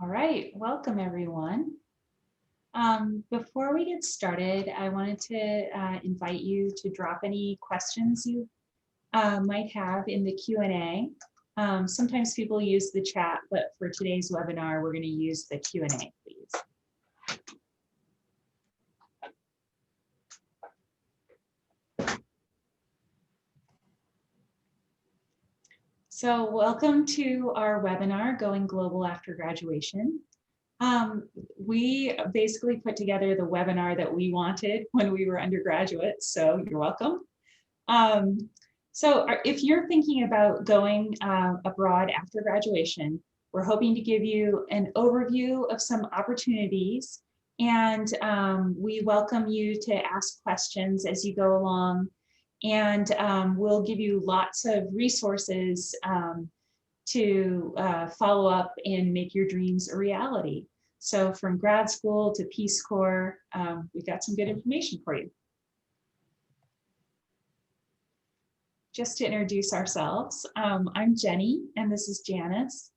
All right, welcome everyone. Before we get started, I wanted to invite you to drop any questions you might have in the Q&A. Sometimes people use the chat, but for today's webinar, we're going to use the Q&A, please. So welcome to our webinar, Going Global After Graduation. We basically put together the webinar that we wanted when we were undergraduates, so you're welcome. So if you're thinking about going abroad after graduation, we're hoping to give you an overview of some opportunities, and we welcome you to ask questions as you go along, and we'll give you lots of resources to follow up and make your dreams a reality. So from grad school to Peace Corps, we've got some good information for you. Just to introduce ourselves, I'm Jenny and this is Janice.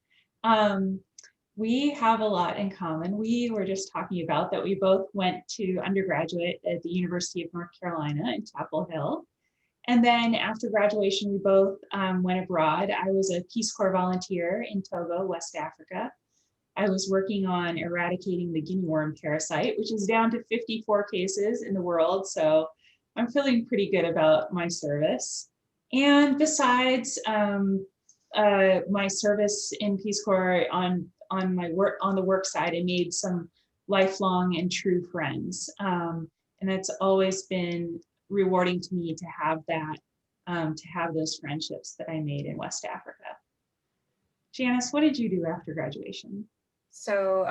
We have a lot in common. We were just talking about that we both went to undergraduate at the University of North Carolina in Chapel Hill. And then after graduation, we both went abroad. I was a Peace Corps volunteer in Togo, West Africa. I was working on eradicating the guinea worm parasite, which is down to 54 cases in the world. So I'm feeling pretty good about my service. And besides my service in Peace Corps on the work side, I made some lifelong and true friends. And it's always been rewarding to me to have that, to have those friendships that I made in West Africa. Janice, what did you do after graduation? So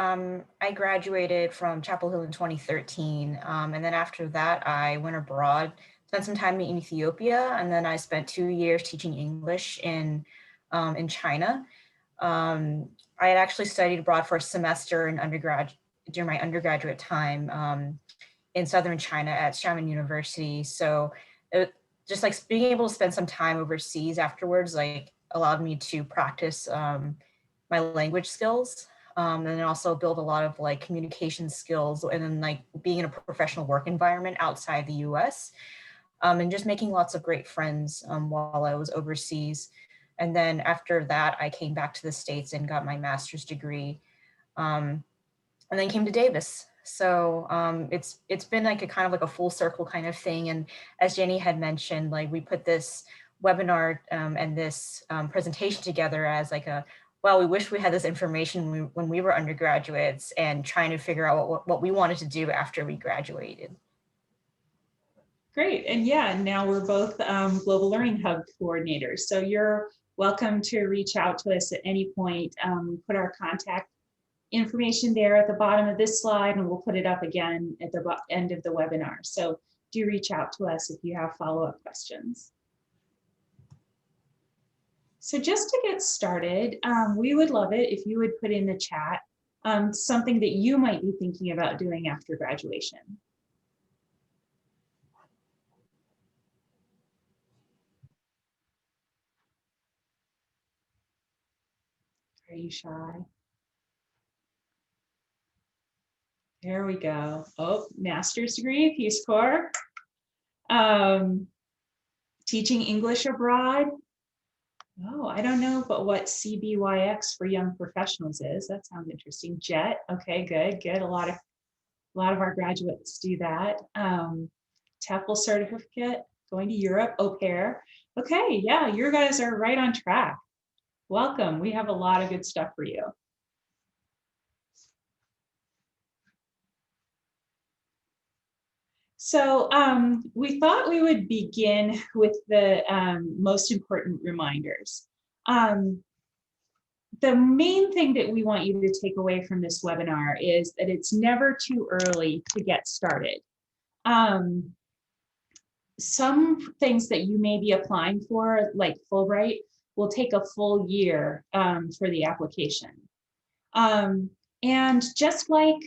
I graduated from Chapel Hill in 2013. And then after that, I went abroad, spent some time in Ethiopia, and then I spent 2 years teaching English in China. I had actually studied abroad for a semester in during my undergraduate time in southern China at Xiamen University. So just like being able to spend some time overseas afterwards, like allowed me to practice my language skills. And then also build a lot of like communication skills, and then like being in a professional work environment outside the US, and just making lots of great friends while I was overseas. And then after that, I came back to the States and got my master's degree, and then came to Davis. So it's been like a kind of like a full circle kind of thing. And as Jenny had mentioned, like we put this webinar and this presentation together as like a, well, we wish we had this information when we were undergraduates and trying to figure out what we wanted to do after we graduated. Great, and yeah, now we're both Global Learning Hub coordinators. So you're welcome to reach out to us at any point. We put our contact information there at the bottom of this slide, and we'll put it up again at the end of the webinar. So do reach out to us if you have follow-up questions. So just to get started, we would love it if you would put in the chat something that you might be thinking about doing after graduation. Are you shy? There we go. Oh, master's degree, Peace Corps. Teaching English abroad. Oh, I don't know, but what CBYX for young professionals is. That sounds interesting. JET. Okay, good. A lot of our graduates do that. TEFL certificate, going to Europe, au pair. Okay, yeah, you guys are right on track. Welcome. We have a lot of good stuff for you. So we thought we would begin with the most important reminders. The main thing that we want you to take away from this webinar is that it's never too early to get started. Some things that you may be applying for, like Fulbright, will take a full year for the application. And just like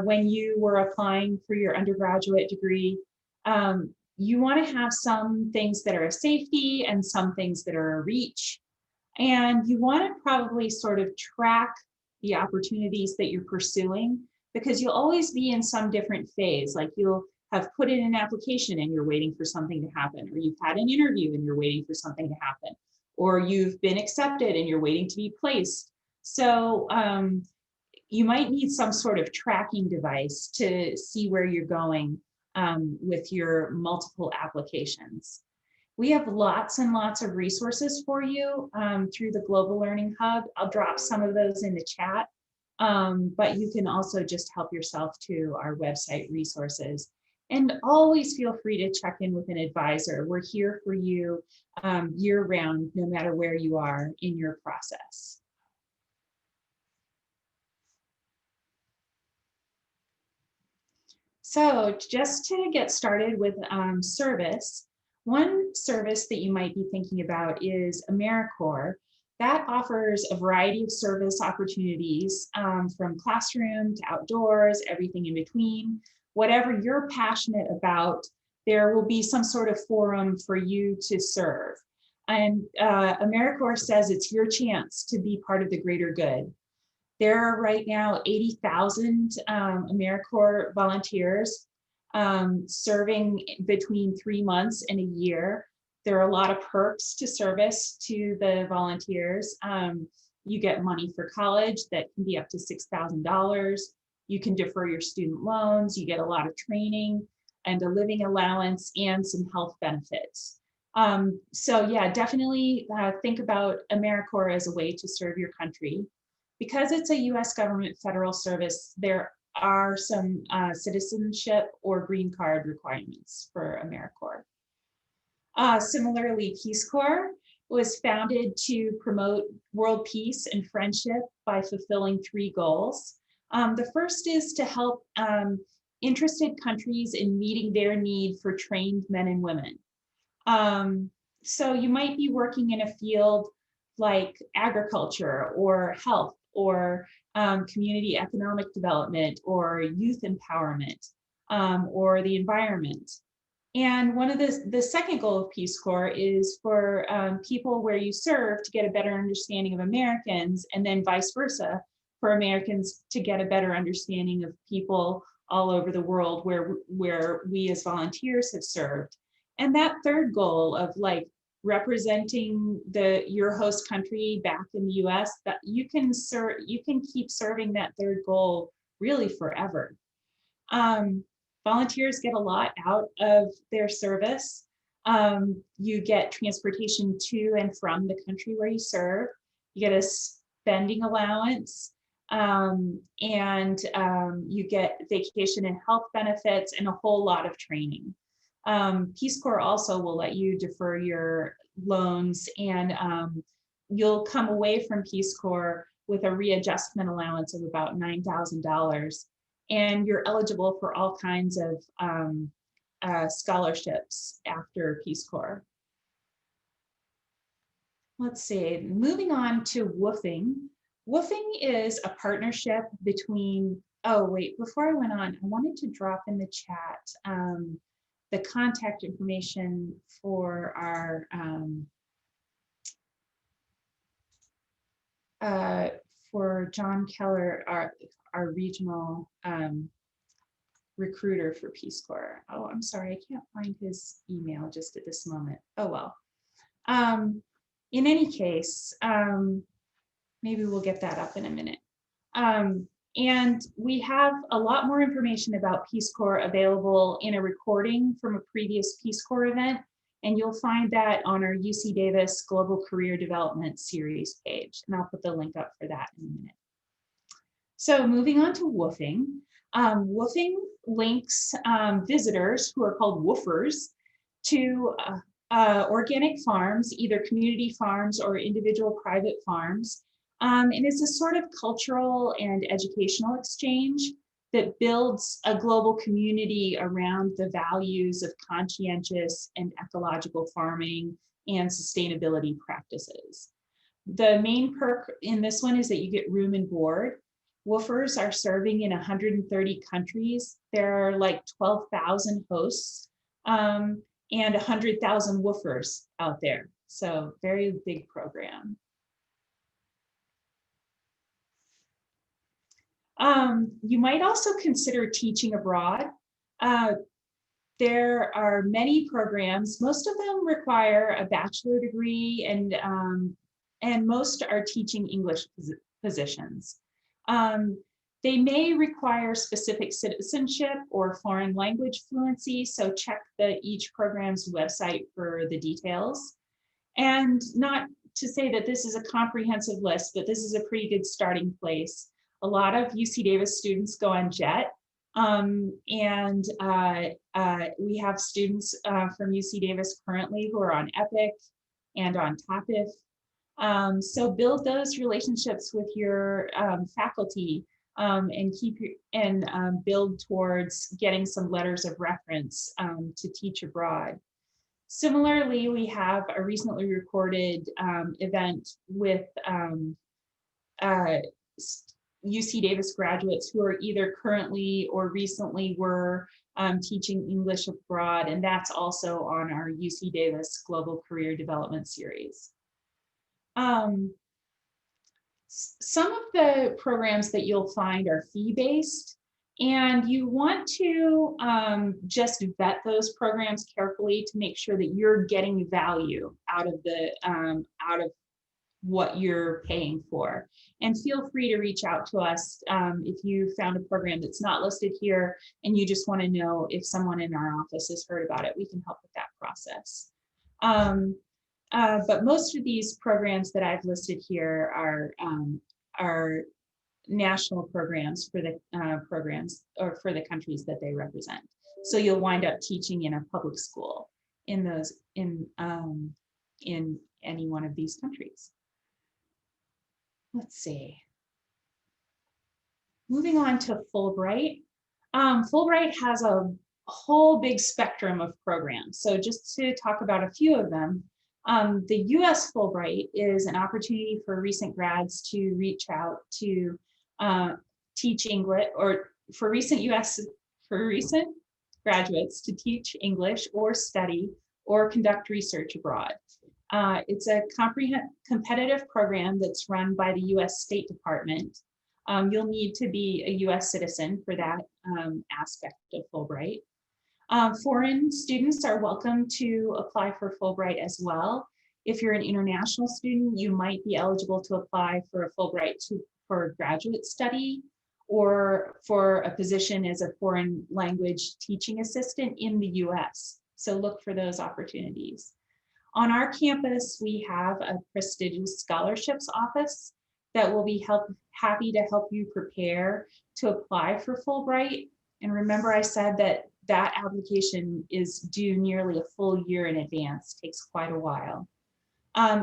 when you were applying for your undergraduate degree, you want to have some things that are a safety and some things that are a reach. And you want to probably sort of track the opportunities that you're pursuing, because you'll always be in some different phase. Like you'll have put in an application and you're waiting for something to happen, or you've had an interview and you're waiting for something to happen, or you've been accepted and you're waiting to be placed. So you might need some sort of tracking device to see where you're going with your multiple applications. We have lots and lots of resources for you through the Global Learning Hub. I'll drop some of those in the chat, but you can also just help yourself to our website resources. And always feel free to check in with an advisor. We're here for you year round, no matter where you are in your process. So just to get started with service, one service that you might be thinking about is AmeriCorps. That offers a variety of service opportunities from classroom to outdoors, everything in between. Whatever you're passionate about, there will be some sort of forum for you to serve. And AmeriCorps says it's your chance to be part of the greater good. There are right now 80,000 AmeriCorps volunteers serving between 3 months and a year. There are a lot of perks to service to the volunteers. You get money for college that can be up to $6,000. You can defer your student loans. You get a lot of training and a living allowance and some health benefits. So yeah, definitely think about AmeriCorps as a way to serve your country. Because it's a US government federal service, there are some citizenship or green card requirements for AmeriCorps. Similarly, Peace Corps was founded to promote world peace and friendship by fulfilling 3 goals. The first is to help interested countries in meeting their need for trained men and women. So you might be working in a field like agriculture or health or community economic development or youth empowerment or the environment. And one of the second goal of Peace Corps is for people where you serve to get a better understanding of Americans, and then vice versa, for Americans to get a better understanding of people all over the world where we as volunteers have served. And that third goal of like representing your host country back in the US, that you can keep serving that third goal really forever. Volunteers get a lot out of their service. You get transportation to and from the country where you serve. You get a spending allowance, and you get vacation and health benefits and a whole lot of training. Peace Corps also will let you defer your loans, and you'll come away from Peace Corps with a readjustment allowance of about $9,000. And you're eligible for all kinds of scholarships after Peace Corps. Let's see, moving on to woofing. Woofing is a partnership between, oh wait, before I went on, I wanted to drop in the chat the contact information for our for John Keller, our regional recruiter for Peace Corps. Oh, I'm sorry, I can't find his email just at this moment. Oh well. In any case, maybe we'll get that up in a minute. And we have a lot more information about Peace Corps available in a recording from a previous Peace Corps event, and you'll find that on our UC Davis Global Career Development Series page, and I'll put the link up for that in a minute. So moving on to woofing. Woofing links visitors, who are called woofers, to organic farms, either community farms or individual private farms. And it's a sort of cultural and educational exchange that builds a global community around the values of conscientious and ecological farming and sustainability practices. The main perk in this one is that you get room and board. Woofers are serving in 130 countries. There are like 12,000 hosts and 100,000 woofers out there. So very big program. You might also consider teaching abroad. Uh, there are many programs, most of them require a bachelor degree, and most are teaching English positions. Um, they may require specific citizenship or foreign language fluency, so check each program's website for the details. And not to say that this is a comprehensive list, but this is a pretty good starting place. A lot of UC Davis students go on JET, we have students from UC Davis currently who are on EPIC and on TOPIF. So build those relationships with your faculty, and build towards getting some letters of reference to teach abroad. Similarly, we have a recently recorded event with UC Davis graduates who are either currently or recently were teaching English abroad, and that's also on our UC Davis Global Career Development Series. Some of the programs that you'll find are fee-based, and you want to just vet those programs carefully to make sure that you're getting value out of what you're paying for. And feel free to reach out to us if you found a program that's not listed here and you just want to know if someone in our office has heard about it. We can help with that process. But most of these programs that I've listed here are national programs for the programs or for the countries that they represent. So you'll wind up teaching in a public school in any one of these countries. Let's see. Moving on to Fulbright. Fulbright has a whole big spectrum of programs. So just to talk about a few of them, the US Fulbright is an opportunity for recent grads to reach out to teach English, or for recent graduates to teach English or study or conduct research abroad. It's a competitive program that's run by the US State Department. You'll need to be a US citizen for that aspect of Fulbright. Foreign students are welcome to apply for Fulbright as well. If you're an international student, you might be eligible to apply for a Fulbright for graduate study or for a position as a foreign language teaching assistant in the US. So look for those opportunities. On our campus, we have a prestigious scholarships office that will be happy to help you prepare to apply for Fulbright. And remember, I said that application is due nearly a full year in advance, takes quite a while.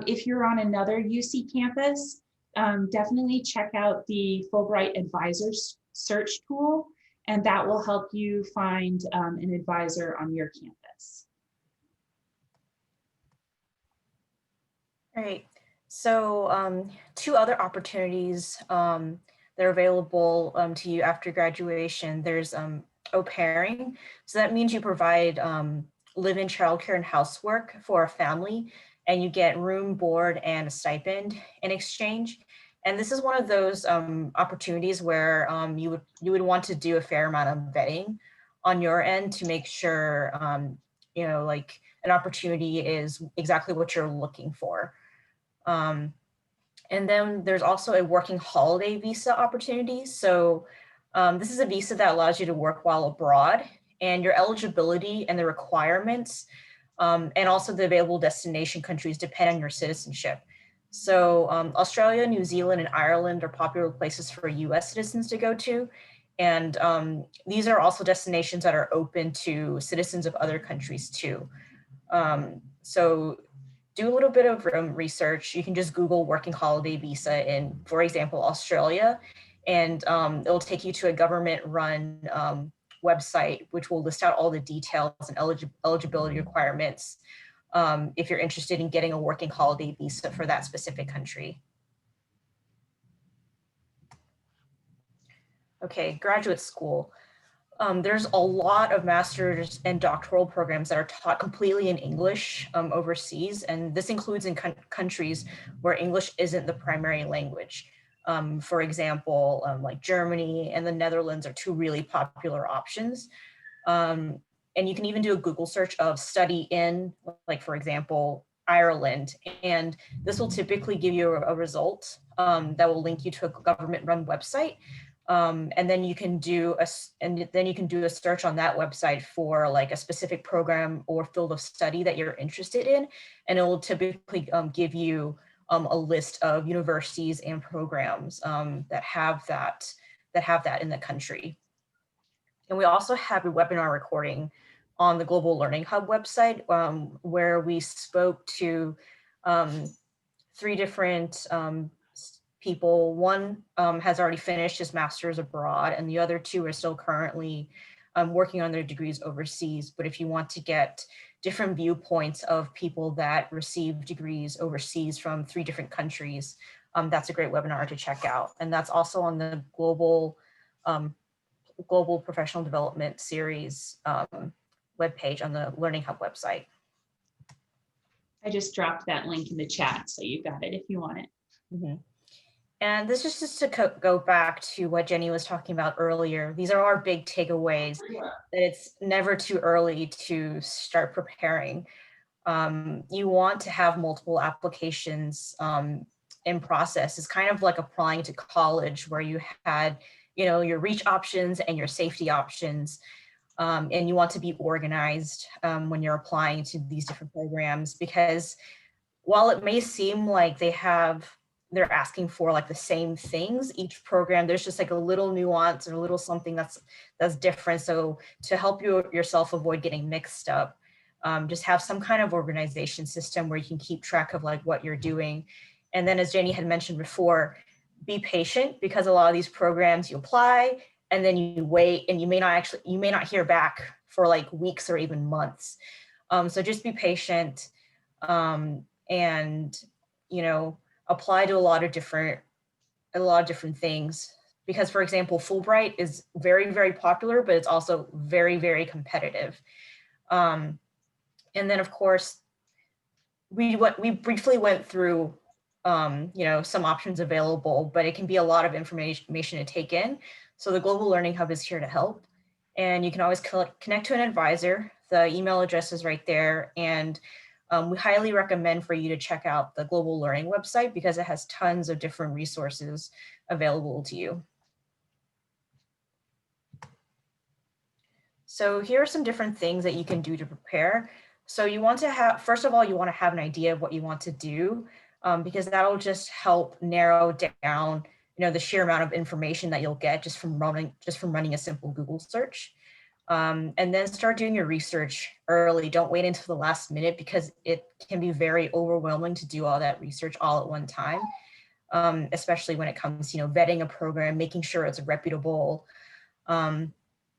If you're on another UC campus, definitely check out the Fulbright Advisors search tool, and that will help you find an advisor on your campus. All right, so two other opportunities that are available to you after graduation. There's au pairing. So that means you provide live-in childcare and housework for a family, and you get room, board, and a stipend in exchange. And this is one of those opportunities where you would want to do a fair amount of vetting on your end to make sure like an opportunity is exactly what you're looking for. And then there's also a working holiday visa opportunity. So this is a visa that allows you to work while abroad, and your eligibility and the requirements and also the available destination countries depend on your citizenship. So Australia, New Zealand, and Ireland are popular places for US citizens to go to. And these are also destinations that are open to citizens of other countries too. So do a little bit of research. You can just Google working holiday visa in, for example, Australia, and it'll take you to a government-run website, which will list out all the details and eligibility requirements if you're interested in getting a working holiday visa for that specific country. Okay, graduate school. There's a lot of master's and doctoral programs that are taught completely in English overseas, and this includes in countries where English isn't the primary language. For example, like Germany and the Netherlands are two really popular options. And you can even do a Google search of study in, like, for example, Ireland. And this will typically give you a result that will link you to a government-run website. And then you can do a search on that website for like a specific program or field of study that you're interested in, and it will typically give you a list of universities and programs that have that in the country. And we also have a webinar recording on the Global Learning Hub website where we spoke to three different people. One has already finished his master's abroad, and the other two are still currently working on their degrees overseas. But if you want to get different viewpoints of people that receive degrees overseas from 3 different countries, that's a great webinar to check out. And that's also on the Global Professional Development Series webpage on the Learning Hub website. I just dropped that link in the chat, so you got it if you want it. Mm-hmm. And this is just to go back to what Jenny was talking about earlier. These are our big takeaways, that it's never too early to start preparing. You want to have multiple applications in process. It's kind of like applying to college where you had, your reach options and your safety options. And you want to be organized when you're applying to these different programs, because while it may seem like they're asking for like the same things, each program, there's just like a little nuance or a little something that's different. So to help yourself avoid getting mixed up, just have some kind of organization system where you can keep track of like what you're doing. And then, as Jenny had mentioned before, be patient, because a lot of these programs you apply and then you wait, and you may not hear back for like weeks or even months. So just be patient. And apply to a lot of different things, because, for example, Fulbright is very, very popular, but it's also very, very competitive. And then, of course, we briefly went through some options available, but it can be a lot of information to take in. So the Global Learning Hub is here to help, and you can always connect to an advisor. The email address is right there, and we highly recommend for you to check out the Global Learning website, because it has tons of different resources available to you. So here are some different things that you can do to prepare. So you want to have, first of all, you want to have an idea of what you want to do, because that'll just help narrow down, the sheer amount of information that you'll get just from running a simple Google search. And then start doing your research early. Don't wait until the last minute, because it can be very overwhelming to do all that research all at one time, especially when it comes to vetting a program, making sure it's reputable. And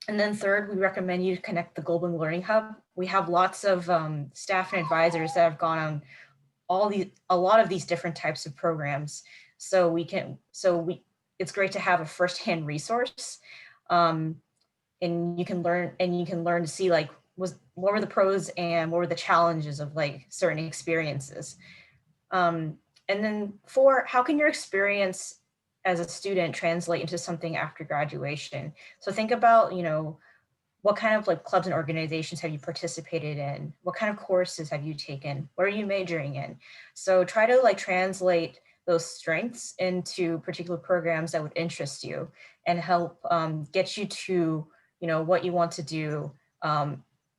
then third, we recommend you connect the Global Learning Hub. We have lots of staff and advisors that have gone on a lot of these different types of programs. So it's great to have a firsthand resource. And you can learn to see like what were the pros and what were the challenges of like certain experiences. And then 4, how can your experience as a student translate into something after graduation? So think about, what kind of like clubs and organizations have you participated in? What kind of courses have you taken? What are you majoring in? So try to like translate those strengths into particular programs that would interest you and help get you to what you want to do,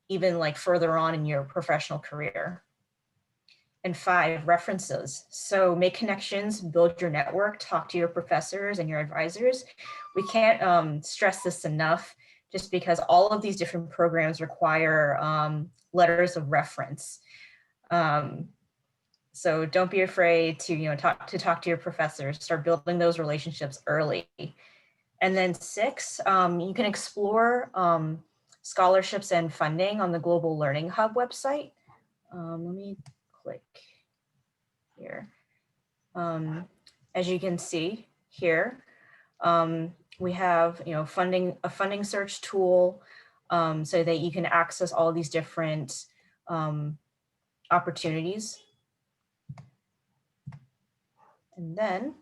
even like further on in your professional career. And 5, references. So make connections, build your network, talk to your professors and your advisors. We can't stress this enough, just because all of these different programs require letters of reference. So don't be afraid to talk to your professors, start building those relationships early. And then 6, you can explore scholarships and funding on the Global Learning Hub website. Let me click here. As you can see here, we have a funding search tool, so that you can access all these different opportunities. And then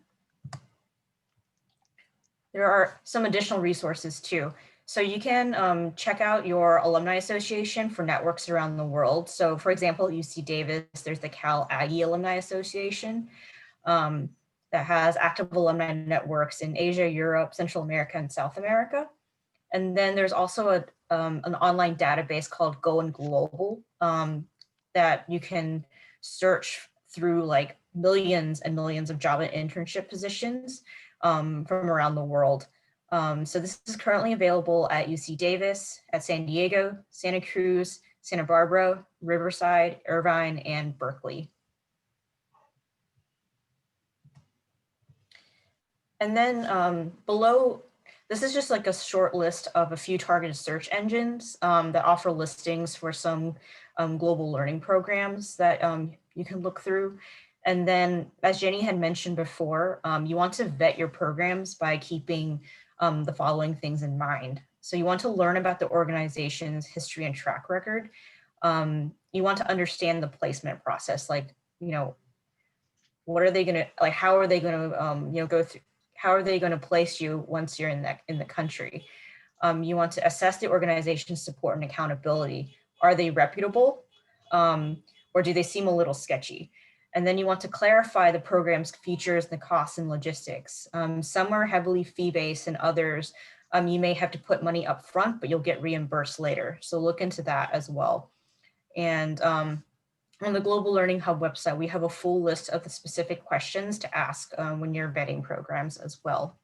there are some additional resources too. So you can check out your alumni association for networks around the world. So for example, at UC Davis, there's the Cal Aggie Alumni Association um, that has active alumni networks in Asia, Europe, Central America, and South America. And then there's also an online database called Going Global that you can search through like millions and millions of job and internship positions from around the world. So this is currently available at UC Davis, at San Diego, Santa Cruz, Santa Barbara, Riverside, Irvine, and Berkeley. And then below, this is just like a short list of a few targeted search engines that offer listings for some global learning programs that you can look through. And then, as Jenny had mentioned before, you want to vet your programs by keeping the following things in mind. So you want to learn about the organization's history and track record. You want to understand the placement process, like, you know, what are they going to, like, how are they going to, you know, go through, how are they going to place you once you're in the country? You want to assess the organization's support and accountability. Are they reputable, or do they seem a little sketchy? And then you want to clarify the program's features, the costs, and logistics. Some are heavily fee-based, and others you may have to put money up front, but you'll get reimbursed later. So look into that as well. And on the Global Learning Hub website, we have a full list of the specific questions to ask when you're vetting programs as well.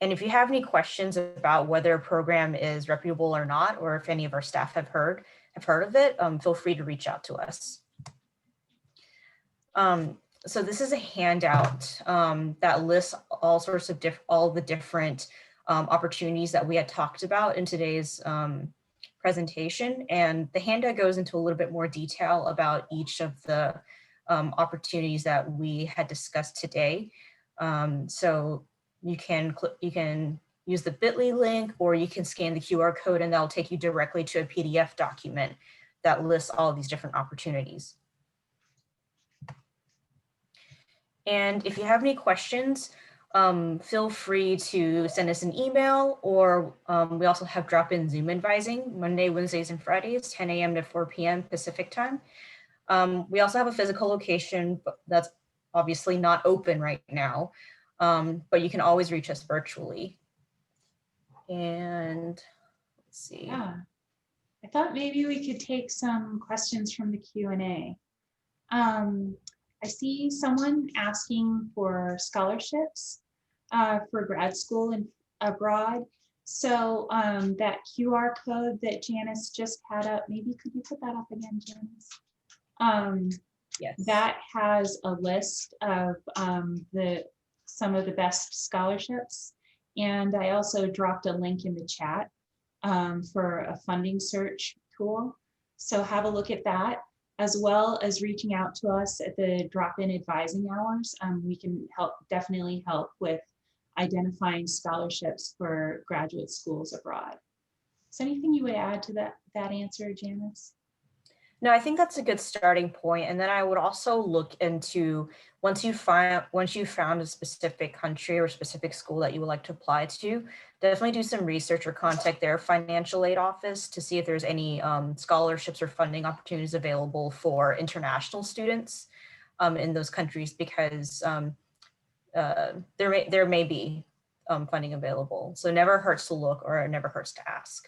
And if you have any questions about whether a program is reputable or not, or if any of our staff have heard of it, feel free to reach out to us. So this is a handout that lists all sorts of all the different opportunities that we had talked about in today's presentation. And the handout goes into a little bit more detail about each of the opportunities that we had discussed today. So you can use the bit.ly link, or you can scan the QR code and that'll take you directly to a PDF document that lists all of these different opportunities. And if you have any questions, feel free to send us an email, or we also have drop-in Zoom advising Monday, Wednesdays, and Fridays, 10 a.m. to 4 p.m. Pacific time. We also have a physical location, but that's obviously not open right now, but you can always reach us virtually. And let's see. Yeah, I thought maybe we could take some questions from the Q&A. I see someone asking for scholarships for grad school and abroad. So that QR code that Janice just had up, maybe could you put that up again, Janice? Yes. That has a list of some of the best scholarships. And I also dropped a link in the chat for a funding search tool. So have a look at that, as well as reaching out to us at the drop-in advising hours. We can definitely help with identifying scholarships for graduate schools abroad. Is there anything you would add to that answer, Janice? No, I think that's a good starting point. And then I would also look into, once you found a specific country or specific school that you would like to apply to, definitely do some research or contact their financial aid office to see if there's any scholarships or funding opportunities available for international students in those countries, because there may be funding available. So it never hurts to look, or it never hurts to ask.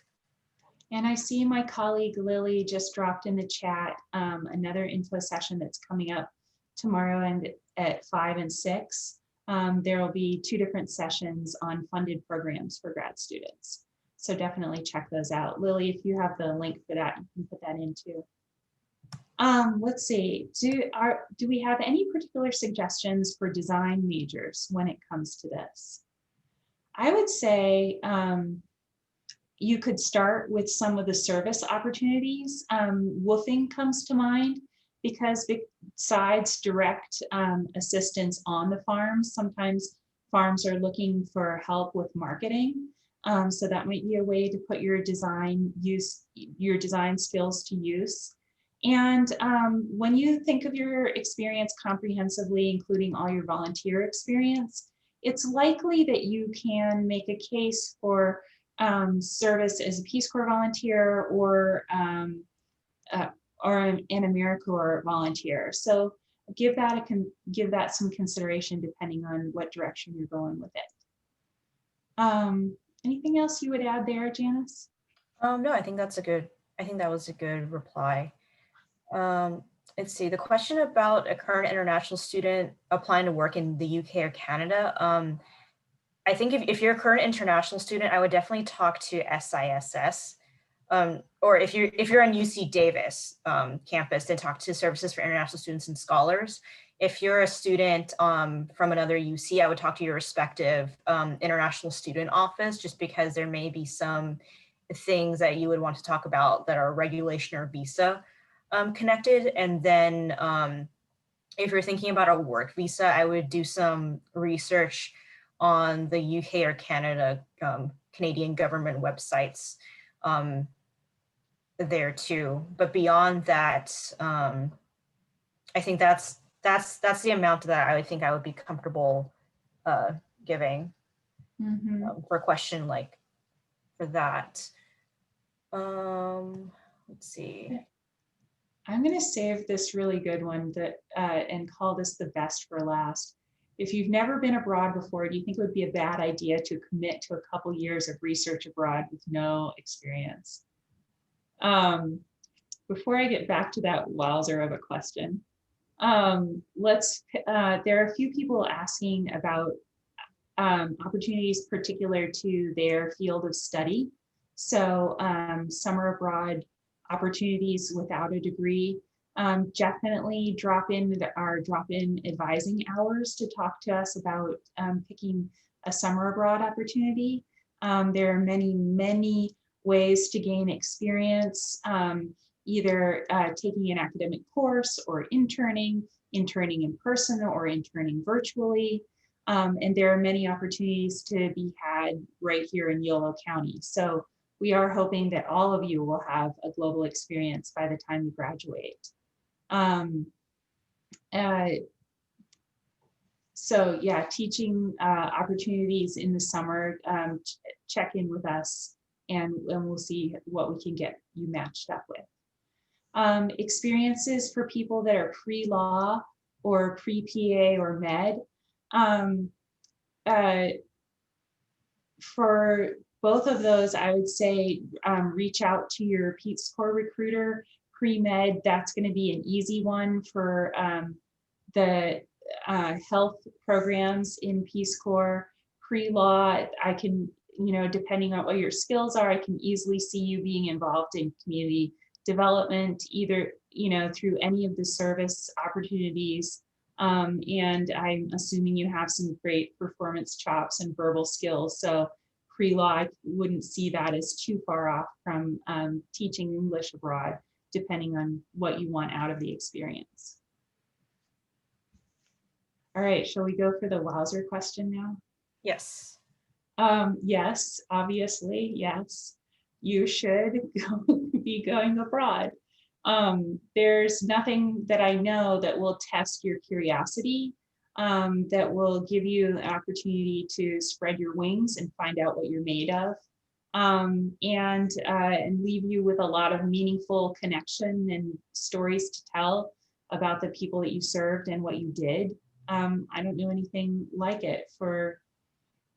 And I see my colleague Lily just dropped in the chat another info session that's coming up tomorrow and at 5 and 6. There will be 2 different sessions on funded programs for grad students. So definitely check those out. Lily, if you have the link for that, you can put that in too. Let's see, do we have any particular suggestions for design majors when it comes to this? I would say, you could start with some of the service opportunities. Woofing comes to mind, because besides direct assistance on the farms, sometimes farms are looking for help with marketing. So that might be a way to put your design skills to use. And when you think of your experience comprehensively, including all your volunteer experience, it's likely that you can make a case for service as a Peace Corps volunteer uh, or an AmeriCorps volunteer. So give that some consideration depending on what direction you're going with it. Anything else you would add there, Janice? No, I think that was a good reply. Let's see, the question about a current international student applying to work in the UK or Canada. I think if you're a current international student, I would definitely talk to SISS. Or if you're on UC Davis campus, then talk to Services for International Students and Scholars. If you're a student from another UC, I would talk to your respective international student office, just because there may be some things that you would want to talk about that are regulation or visa connected. And then if you're thinking about a work visa, I would do some research on the UK or Canada, Canadian government websites there too. But beyond that, I think that's the amount that I would think I would be comfortable giving for a question like for that. Let's see. I'm going to save this really good one and call this the best for last. If you've never been abroad before, do you think it would be a bad idea to commit to a couple years of research abroad with no experience? Before I get back to that wowzer of a question, there are a few people asking about opportunities particular to their field of study. So summer abroad opportunities without a degree. Definitely drop in our drop-in advising hours to talk to us about picking a summer abroad opportunity. There are many ways to gain experience, either taking an academic course or interning in person or interning virtually. And there are many opportunities to be had right here in Yolo County. So we are hoping that all of you will have a global experience by the time you graduate. So yeah, teaching opportunities in the summer, check in with us and we'll see what we can get you matched up with. Experiences for people that are pre-law or pre-PA or med. For both of those, I would say reach out to your Peace Corps recruiter. Pre-med, that's going to be an easy one for the health programs in Peace Corps. Pre-law, I can, depending on what your skills are, I can easily see you being involved in community development, either, through any of the service opportunities. And I'm assuming you have some great performance chops and verbal skills. So pre-law, I wouldn't see that as too far off from teaching English abroad, depending on what you want out of the experience. All right, shall we go for the wowzer question now? Yes. Yes, obviously, yes. You should be going abroad. There's nothing that I know that will test your curiosity, that will give you an opportunity to spread your wings and find out what you're made of, and leave you with a lot of meaningful connection and stories to tell about the people that you served and what you did. I don't know anything like it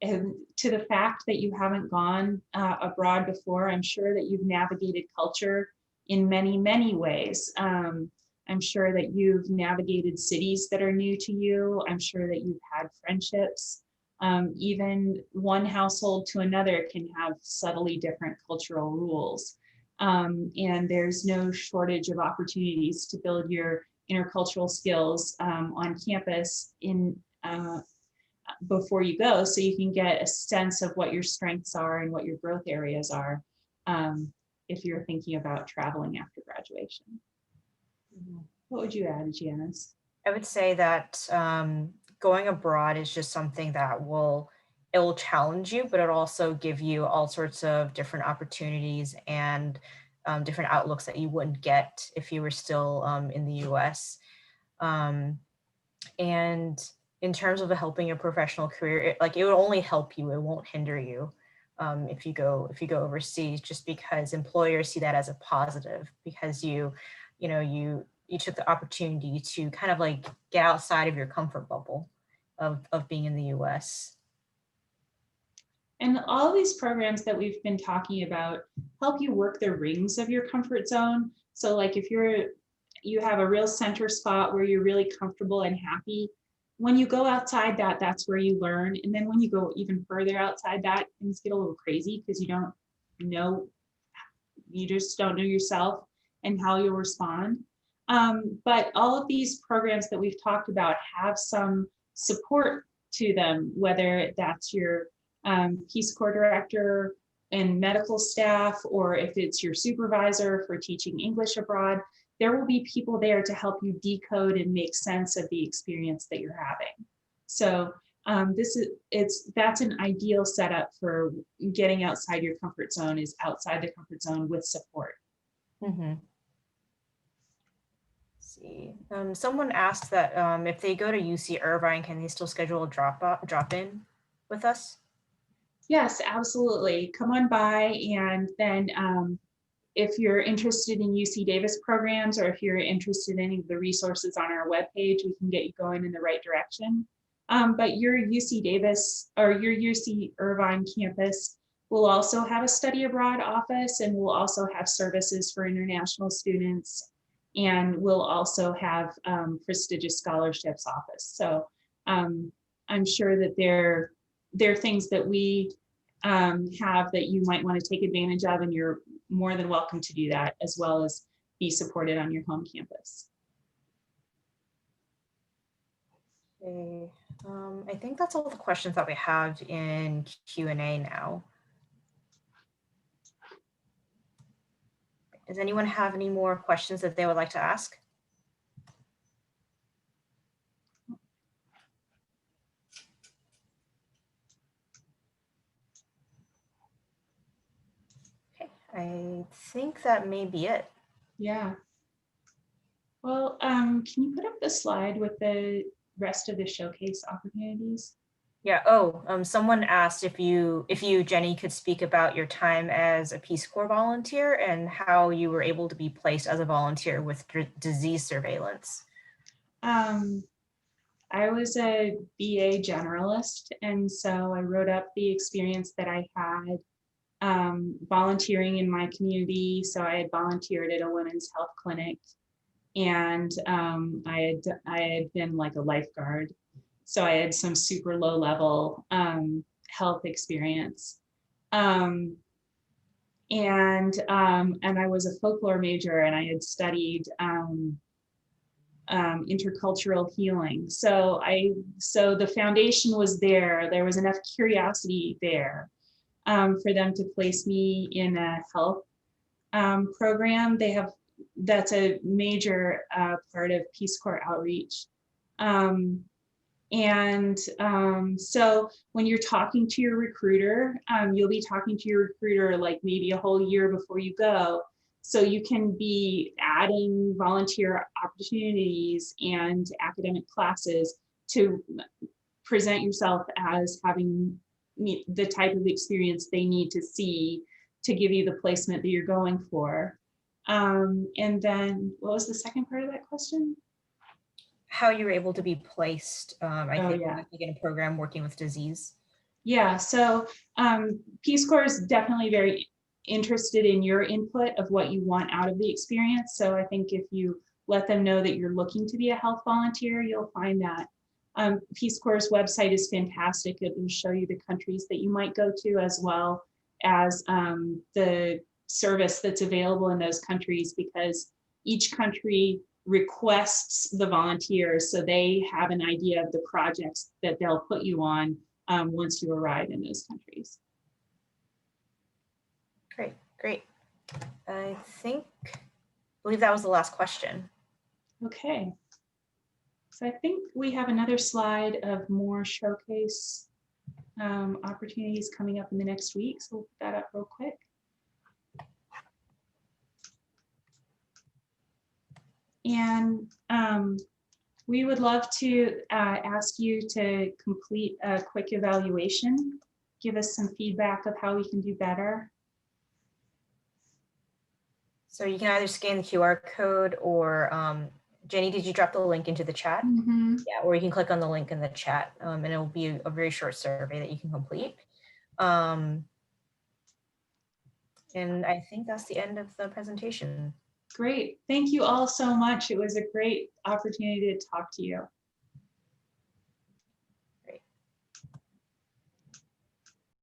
to the fact that you haven't gone abroad before. I'm sure that you've navigated culture in many ways. I'm sure that you've navigated cities that are new to you. I'm sure that you've had friendships. Even one household to another can have subtly different cultural rules. And there's no shortage of opportunities to build your intercultural skills on campus before you go, so you can get a sense of what your strengths are and what your growth areas are, if you're thinking about traveling after graduation. What would you add, Janice? I would say that going abroad is just something that it will challenge you, but it'll also give you all sorts of different opportunities and different outlooks that you wouldn't get if you were still in the US. And in terms of helping your professional career, it will only help you. It won't hinder you if you go overseas, just because employers see that as a positive, because you took the opportunity to kind of like get outside of your comfort bubble of being in the US. And all these programs that we've been talking about help you work the rings of your comfort zone. So like if you have a real center spot where you're really comfortable and happy, when you go outside that, that's where you learn. And then when you go even further outside that, things get a little crazy because you just don't know yourself and how you'll respond. But all of these programs that we've talked about have some support to them, whether that's your Peace Corps director and medical staff, or if it's your supervisor for teaching English abroad, there will be people there to help you decode and make sense of the experience that you're having. So that's an ideal setup for getting outside your comfort zone, is outside the comfort zone with support. Mm-hmm. See, someone asked that if they go to UC Irvine, can they still schedule a drop in with us? Yes, absolutely. Come on by, and then if you're interested in UC Davis programs, or if you're interested in any of the resources on our webpage, we can get you going in the right direction. But your UC Davis or your UC Irvine campus will also have a study abroad office, and we'll also have services for international students, and we'll also have prestigious scholarships office. So I'm sure that there are things that we have that you might want to take advantage of, and you're more than welcome to do that, as well as be supported on your home campus. Okay. I think that's all the questions that we have in Q&A now. Does anyone have any more questions that they would like to ask? Okay, I think that may be it. Yeah. Well, can you put up the slide with the rest of the showcase opportunities? Yeah. Oh, someone asked if you, Jenny, could speak about your time as a Peace Corps volunteer and how you were able to be placed as a volunteer with disease surveillance. I was a BA generalist, and so I wrote up the experience that I had volunteering in my community. So I had volunteered at a women's health clinic, and I had been like a lifeguard. So I had some super low level health experience. And I was a folklore major, and I had studied intercultural healing. So the foundation was there. There was enough curiosity there for them to place me in a health program. That's a major part of Peace Corps outreach. So when you're talking to your recruiter, you'll be talking to your recruiter like maybe a whole year before you go. So you can be adding volunteer opportunities and academic classes to present yourself as having the type of experience they need to see to give you the placement that you're going for. And then what was the second part of that question? How you were able to be placed, I think, yeah. in a program working with disease. Yeah, so Peace Corps is definitely very interested in your input of what you want out of the experience. So I think if you let them know that you're looking to be a health volunteer, you'll find that. Peace Corps' website is fantastic. It will show you the countries that you might go to, as well as the service that's available in those countries, because each country requests the volunteers, so they have an idea of the projects that they'll put you on once you arrive in those countries. Great. I believe that was the last question. Okay. So I think we have another slide of more showcase opportunities coming up in the next week. So we'll put that up real quick. And We would love to ask you to complete a quick evaluation, give us some feedback of how we can do better. So you can either scan the QR code or Jenny, did you drop the link into the chat? Mhm. Yeah, or you can click on the link in the chat and it will be a very short survey that you can complete. And I think that's the end of the presentation. Great. Thank you all so much. It was a great opportunity to talk to you.